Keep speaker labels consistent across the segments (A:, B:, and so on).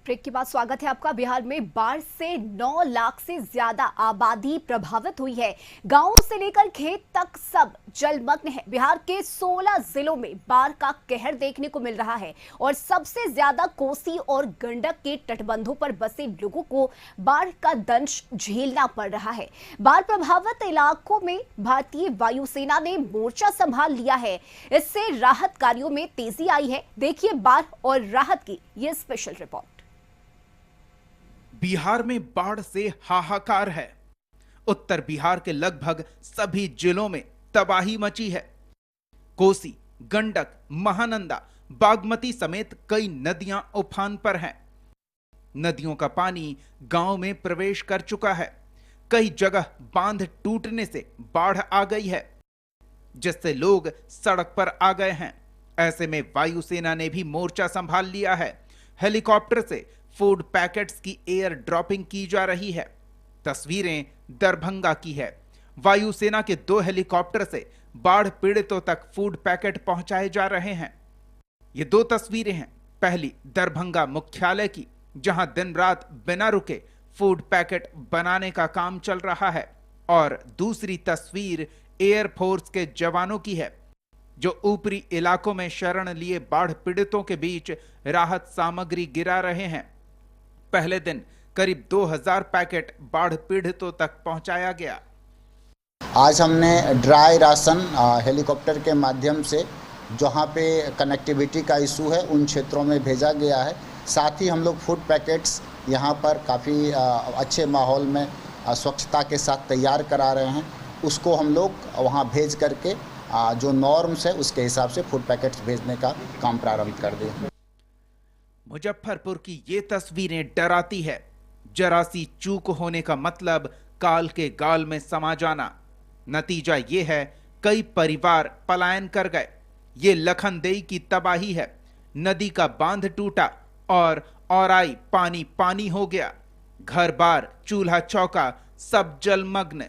A: Break के बाद स्वागत है आपका। बिहार में बाढ़ से 9 लाख से ज्यादा आबादी प्रभावित हुई है। गांवों से लेकर खेत तक सब जलमग्न है। बिहार के 16 जिलों में बाढ़ का कहर देखने को मिल रहा है और सबसे ज्यादा कोसी और गंडक के तटबंधों पर बसे लोगों को बाढ़ का दंश झेलना पड़ रहा है। बाढ़ प्रभावित इलाकों में भारतीय वायुसेना ने मोर्चा संभाल लिया है। इससे राहत कार्यों में तेजी आई है। देखिए बाढ़ और राहत की ये स्पेशल रिपोर्ट।
B: बिहार में बाढ़ से हाहाकार है। उत्तर बिहार के लगभग सभी जिलों में तबाही मची है। कोसी, गंडक, महानंदा, बागमती समेत कई नदियां उफान पर हैं। नदियों का पानी गांव में प्रवेश कर चुका है। कई जगह बांध टूटने से बाढ़ आ गई है, जिससे लोग सड़क पर आ गए हैं। ऐसे में वायुसेना ने भी मोर्चा संभाल लिया है। हेलीकॉप्टर से फूड पैकेट्स की एयर ड्रॉपिंग की जा रही है। तस्वीरें दरभंगा की है। वायुसेना के 2 हेलीकॉप्टर से बाढ़ पीड़ितों तक फूड पैकेट पहुंचाए जा रहे हैं। ये 2 तस्वीरें हैं। पहली दरभंगा मुख्यालय की, जहां दिन रात बिना रुके फूड पैकेट बनाने का काम चल रहा है, और दूसरी तस्वीर एयरफोर्स के जवानों की है, जो ऊपरी इलाकों में शरण लिए बाढ़ पीड़ितों के बीच राहत सामग्री गिरा रहे हैं। पहले दिन करीब 2000 पैकेट बाढ़ पीड़ितों तक पहुंचाया गया।
C: आज हमने ड्राई राशन हेलीकॉप्टर के माध्यम से जहां पे कनेक्टिविटी का इशू है उन क्षेत्रों में भेजा गया है। साथ ही हम लोग फूड पैकेट्स यहां पर काफ़ी अच्छे माहौल में स्वच्छता के साथ तैयार करा रहे हैं। उसको हम लोग वहां भेज करके जो नॉर्म्स है उसके हिसाब से फूड पैकेट्स भेजने का काम प्रारंभ कर दिया।
B: मुजफ्फरपुर की ये तस्वीरें डराती है। जरा सी चूक होने का मतलब काल के गाल में समा जाना। नतीजा ये है, कई परिवार पलायन कर गए। ये लखनदेई की तबाही है। नदी का बांध टूटा और औराई पानी पानी हो गया। घर बार, चूल्हा चौका सब जलमग्न।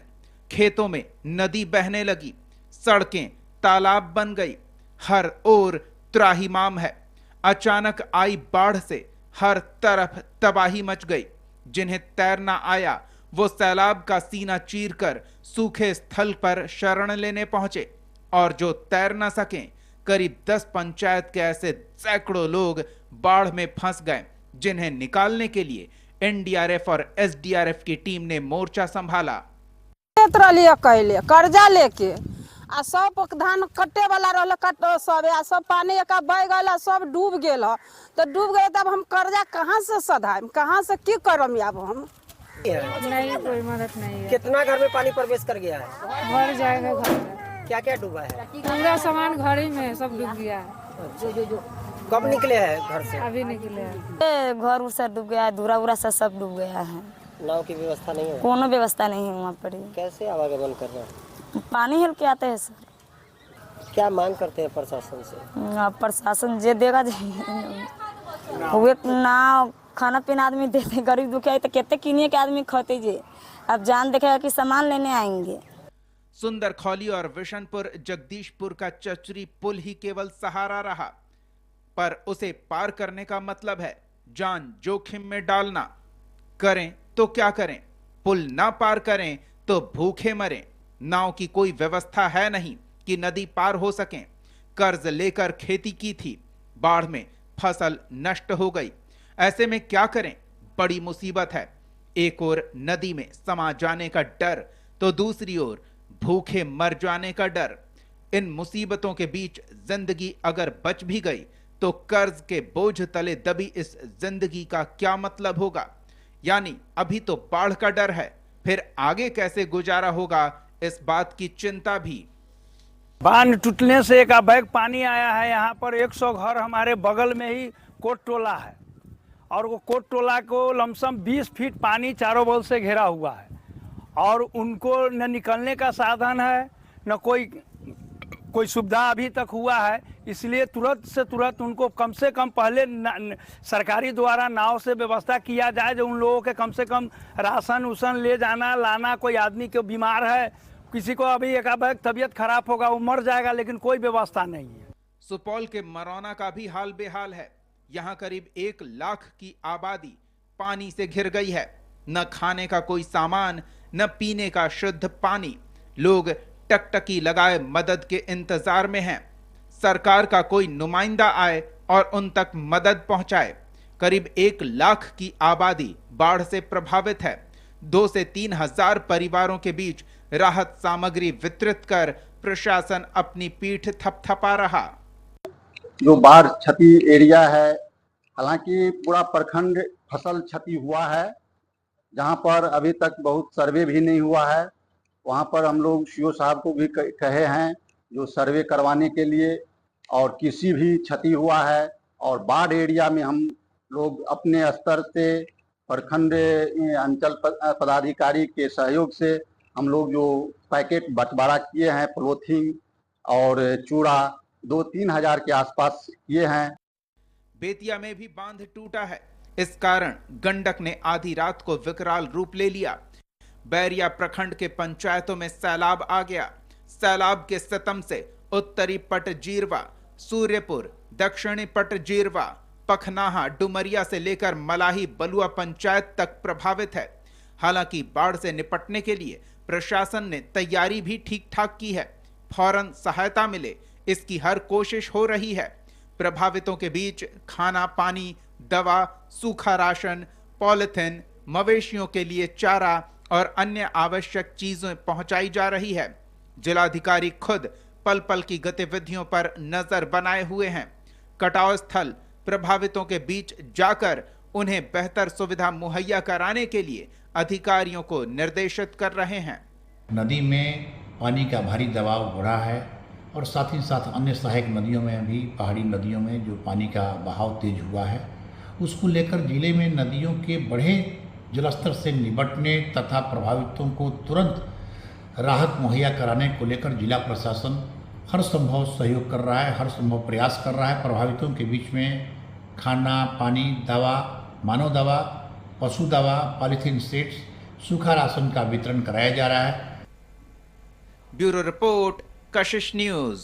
B: खेतों में नदी बहने लगी। सड़कें तालाब बन गई। हर ओर त्राहिमाम है। अचानक आई बाढ़ से हर तरफ तबाही मच गई। जिन्हें तैरना आया वो सैलाब का सीना चीरकर सूखे स्थल पर शरण लेने पहुंचे, और जो तैर न सकें, करीब 10 पंचायत के ऐसे सैकड़ों लोग बाढ़ में फंस गए, जिन्हें निकालने के लिए एनडीआरएफ और एसडीआरएफ की टीम ने मोर्चा संभाला।
D: कर्जा लेके आ सब धान कटे वाला रहल, कट सब आ सब पानी एक बह गया, सब डूब गया। तो डूब गए तब हम कर्जा कहाँ से सधाएम, कहाँ से की करम? अब हम
E: नहीं, कोई मदद नहीं है।
F: कितना घर में पानी प्रवेश कर गया है?
E: भर जाएगा घर में।
F: क्या क्या डूबा है?
E: पूरा सामान घर ही में सब डूब गया है।
F: कब निकले हैं घर से?
E: अभी निकले हैं।
G: घर उर सब डूब गया है, धूरा उरा सब डूब गया है।
F: नाव की व्यवस्था नहीं है?
G: कोनो व्यवस्था नहीं है वहाँ पर।
F: कैसे आवागमन कर रहे हैं?
G: पानी हेल के आते हैं सर।
F: क्या मांग करते हैं प्रशासन से?
G: प्रशासन जे देगा हुए ना, खाना पीना आदमी देते, गरीब दुखिया तो कहते किनिए के आदमी खाते जे। अब जान देखेगा कि सामान लेने आएंगे।
B: सुंदरखौली और विशनपुर जगदीशपुर का चचरी पुल ही केवल सहारा रहा, पर उसे पार करने का मतलब है जान जोखिम में डालना। करें तो क्या करें? पुल ना पार करें तो भूखे मरें। नाव की कोई व्यवस्था है नहीं कि नदी पार हो सकें। कर्ज लेकर खेती की थी, बाढ़ में फसल नष्ट हो गई। ऐसे में क्या करें? बड़ी मुसीबत है। एक ओर नदी में समा जाने का डर, तो दूसरी ओर भूखे मर जाने का डर। इन मुसीबतों के बीच जिंदगी अगर बच भी गई तो कर्ज के बोझ तले दबी इस जिंदगी का क्या मतलब होगा? यानी अभी तो बाढ़ का डर है, फिर आगे कैसे गुजारा होगा, इस बात की चिंता भी।
H: बांध टूटने से एक बैग पानी आया है। यहाँ पर 100 घर हमारे बगल में ही कोट टोला है, और वो कोट टोला को लमसम 20 फीट पानी चारों बगल से घेरा हुआ है, और उनको न निकलने का साधन है, न कोई सुविधा अभी तक हुआ है। इसलिए तुरंत से तुरंत उनको कम से कम पहले सरकारी द्वारा नाव से व्यवस्था किया जाए, जो उन लोगों के कम से कम राशन उसन ले जाना लाना। कोई आदमी को बीमार है, किसी को अभी एक बैग तबीयत खराब होगा, वो मर जाएगा, लेकिन कोई व्यवस्था नहीं है।
B: सुपौल के मरौना का भी हाल बेहाल है। यहाँ करीब 1 लाख की आबादी पानी से घिर गई है। न खाने का कोई सामान, न पीने का शुद्ध पानी। लोग टकटकी लगाए मदद के इंतजार में हैं। सरकार का कोई नुमाइंदा आए और उन तक मदद पहुंचाए। करीब 1 लाख की आबादी बाढ़ से प्रभावित है। 2 से 3 हजार परिवारों के बीच राहत सामग्री वितरित कर प्रशासन अपनी पीठ थपथपा रहा।
I: जो बाढ़ क्षति एरिया है, हालांकि पूरा प्रखंड फसल क्षति हुआ है। जहां पर अभी तक बहुत सर्वे भी नहीं हुआ है, वहां पर हम लोग सीओ साहब को भी कहे हैं जो सर्वे करवाने के लिए। और किसी भी क्षति हुआ है और बाढ़ एरिया में हम लोग अपने स्तर से प्रखंड अंचल पदाधिकारी के सहयोग से हम लोग जो पैकेट बंटवारा किए हैं, पॉलीथीन और चूड़ा 2-3 हजार के आसपास किए हैं।
B: बेतिया में भी बांध टूटा है। इस कारण गंडक ने आधी रात को विकराल रूप ले लिया। बैरिया प्रखंड के पंचायतों में सैलाब आ गया। सैलाब के सितम से उत्तरी पट जीरवा, सूर्यपुर, दक्षिणी पट जीरवा, पखनाहा, डुमरिया से लेकर मलाही बलुआ पंचायत तक प्रभावित है। हालांकि बाढ़ से निपटने के लिए प्रशासन ने तैयारी भी ठीक ठाक की है। फौरन सहायता मिले, इसकी हर कोशिश हो रही है। प्रभावितों के बीच खाना पानी, दवा, सूखा राशन, पॉलिथीन, मवेशियों के लिए चारा और अन्य आवश्यक चीजें पहुंचाई जा रही है। जिलाधिकारी खुद पल पल की गतिविधियों पर नजर बनाए हुए हैं। कटाव स्थल प्रभावितों के बीच जाकर उन्हें बेहतर सुविधा मुहैया कराने के लिए अधिकारियों को निर्देशित कर रहे हैं।
J: नदी में पानी का भारी दबाव बढ़ा है और साथ ही साथ अन्य सहायक नदियों में भी, पहाड़ी नदियों में जो पानी का बहाव तेज हुआ है, उसको लेकर जिले में नदियों के बढ़े जलस्तर से निपटने तथा प्रभावितों को तुरंत राहत मुहैया कराने को लेकर जिला प्रशासन हर संभव सहयोग कर रहा है, हर संभव प्रयास कर रहा है। प्रभावितों के बीच में खाना, पानी, दवा, मानव दवा, पशु दवा, पॉलीथीन सेट्स, सूखा राशन का वितरण कराया जा रहा है।
B: ब्यूरो रिपोर्ट, कशिश न्यूज।